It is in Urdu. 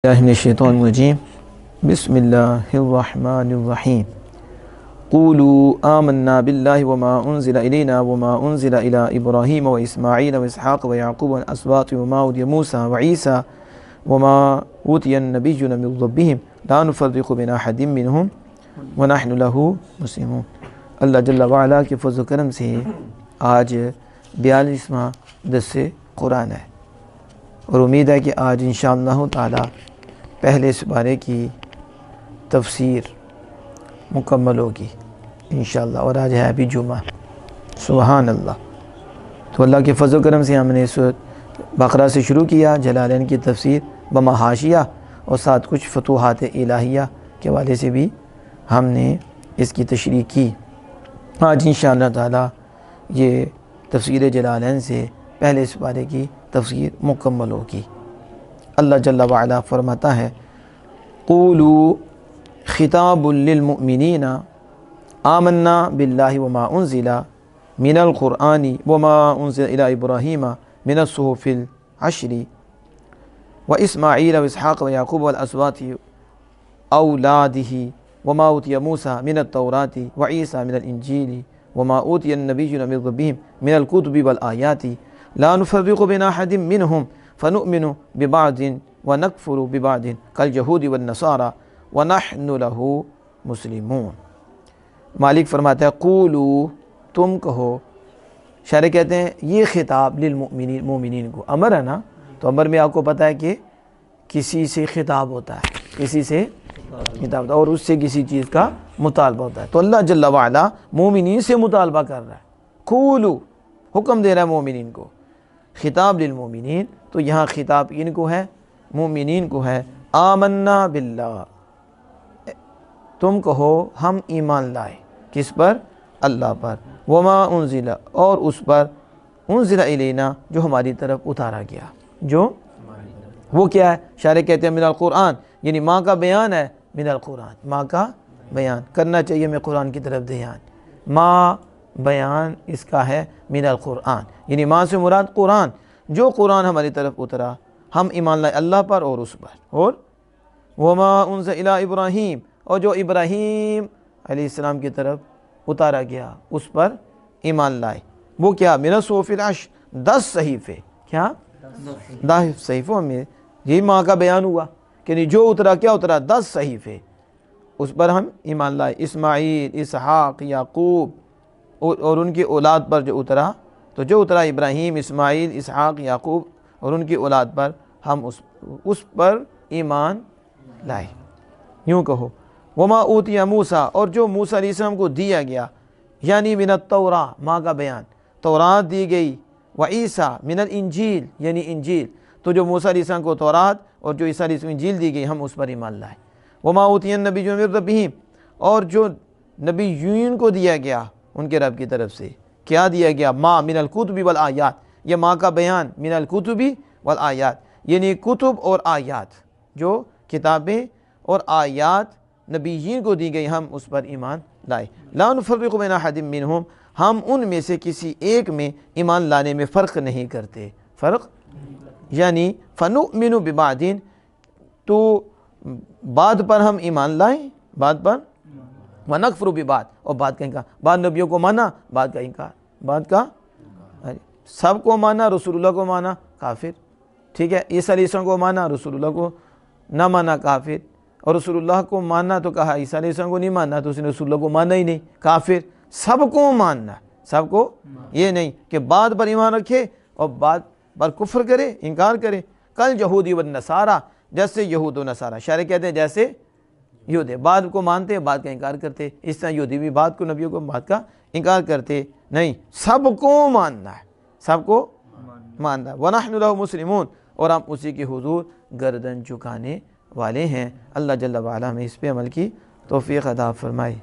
من الشیطان الرجیم بسم اللہ الرحمن الرحیم قولوا آمنا باللہ وما انزل الینا وما انزل الی ابراہیم و اسماعیل و اسحاق و یعقوب والاسباط وما اوتی موسیٰ و عیسیٰ وما اوتی النبیون من ربہم لا نفرق بین احد منہم ونحن لہ مسلمون۔ اللہ جل وعلا کے فضل و کرم سے آج 42واں درس قرآن ہے اور امید ہے کہ آج انشاءاللہ تعالی پہلے سپارے کی تفسیر مکمل ہوگی انشاءاللہ، اور آج ہے ابھی جمعہ، سبحان اللہ۔ تو اللہ کے فضل و کرم سے ہم نے سورۃ بقرہ سے شروع کیا، جلالین کی تفسیر بمحاشیہ اور ساتھ کچھ فتوحات الہیہ کے حوالے سے بھی ہم نے اس کی تشریح کی۔ آج انشاءاللہ تعالی یہ تفسیر جلالین سے پہلے سپارے کی تفسیر مکمل ہوگی۔ اللہ جل وعلا فرماتا ہے قولوا خطاب للمؤمنین آمنا باللہ وما انزل من القرآن وما انزل الی ابراہیم من الصحف العشر واسماعیل واسحاق ویعقوب والاسباط اولادہ وما اوتی موسیٰ من التوراۃ وعیسیٰ من الانجیل وما اوتی النبیون من ربہم من الکتب والآیات لا نفرق بین احد منہم فنؤمن ببعض ونکفر ببعض کالیہود والنصارى ونحن لہ مسلمون۔ مالک فرماتا ہے قولو، تم کہو، شاعر کہتے ہیں یہ خطاب للمؤمنین، مومنین کو امر ہے نا، تو امر میں آپ کو پتہ ہے کہ کسی سے خطاب ہوتا ہے، کسی سے خطاب ہوتا ہے اور اس سے کسی چیز کا مطالبہ ہوتا ہے۔ تو اللہ جل وعلا مومنین سے مطالبہ کر رہا ہے، قولو حکم دے رہا ہے مومنین کو، خطاب للمومنین، تو یہاں خطاب ان کو ہے، مومنین کو ہے۔ آمنا باللہ، تم کہو ہم ایمان لائے، کس پر؟ اللہ پر، وما انزل، اور اس پر، انزل الینا، جو ہماری طرف اتارا گیا، جو وہ کیا ہے؟ شاعر کہتے ہیں من القرآن، یعنی ماں کا بیان ہے، من القرآن، ماں کا بیان کرنا چاہیے ہمیں قرآن کی طرف دھیان، ماں بیان اس کا ہے من القرآن، یعنی ماں سے مراد قرآن، جو قرآن ہماری طرف اترا ہم ایمان لائے اللہ پر اور اس پر، اور وما انزل الی ابراہیم، اور جو ابراہیم علیہ السلام کی طرف اتارا گیا اس پر ایمان لائے۔ وہ کیا؟ من الصحف العشر، 10 صحیفے، کیا 10 صحیفوں میں یہ ماں کا بیان ہوا کہ جو اترا، کیا اترا؟ 10 صحیفے، اس پر ہم ایمان لائے۔ اسماعیل، اسحاق، یعقوب اور ان کی اولاد پر جو اترا، تو جو اترا ابراہیم، اسماعیل، اسحاق، یعقوب اور ان کی اولاد پر ہم اس پر ایمان لائے۔ یوں کہو وما اوتی موسیٰ، اور جو موسیٰ علیہ السلام کو دیا گیا، یعنی من التوراۃ، ماں کا بیان، تورات دی گئی، وعیسیٰ من الانجیل، یعنی انجیل، تو جو موسیٰ علیہ السلام کو تورات اور جو عیسیٰ علیہ السلام انجیل دی گئی ہم اس پر ایمان لائے۔ وما اوتی النبیون من ربہم، اور جو نبیین کو دیا گیا ان کے رب کی طرف سے، کیا دیا گیا؟ ماں من الکتب والآیات، یہ ماں کا بیان، من الکتب والآیات، یعنی کتب اور آیات، جو کتابیں اور آیات نبیین کو دی گئی ہم اس پر ایمان لائے۔ لا نفرق بین احد منہم، ہم ان میں سے کسی ایک میں ایمان لانے میں فرق نہیں کرتے، فرق یعنی فنؤمن ببعض، تو بعد پر ہم ایمان لائیں، بعد پر، ونکفر ببعض، اور بعد کا انکار، بعد نبیوں کو مانا، بعد کا انکار، بعد کا سب کو مانا، رسول اللہ کو مانا کافر، ٹھیک ہے، عیسیٰ علیہ السلام کو مانا، رسول اللہ کو نہ مانا کافر، اور رسول اللہ کو ماننا تو کہا، عیسیٰ علیہ السلام کو نہیں ماننا تو اس نے رسول اللہ کو ماننا ہی نہیں، کافر۔ سب کو ماننا، سب کو، یہ نہیں کہ بعد پر ایمان رکھے اور بعد پر کفر کرے، انکار کرے۔ کالیہود والنصارى، جیسے یہود و نصارہ، شاعر کہتے ہیں جیسے یہود بعد کو مانتے بعد کا انکار کرتے، اس طرح یہودی بھی بعد کو، نبیوں کو بعد کا انکار کرتے نہیں، سب کو ماننا ہے، سب کو ماننا ہے۔ وَنَحْنُ لَهُ مُسْلِمُونَ، اور ہم اسی کے حضور گردن جھکانے والے ہیں۔ اللہ جل وعلا ہمیں اس پہ عمل کی توفیق عطا فرمائے۔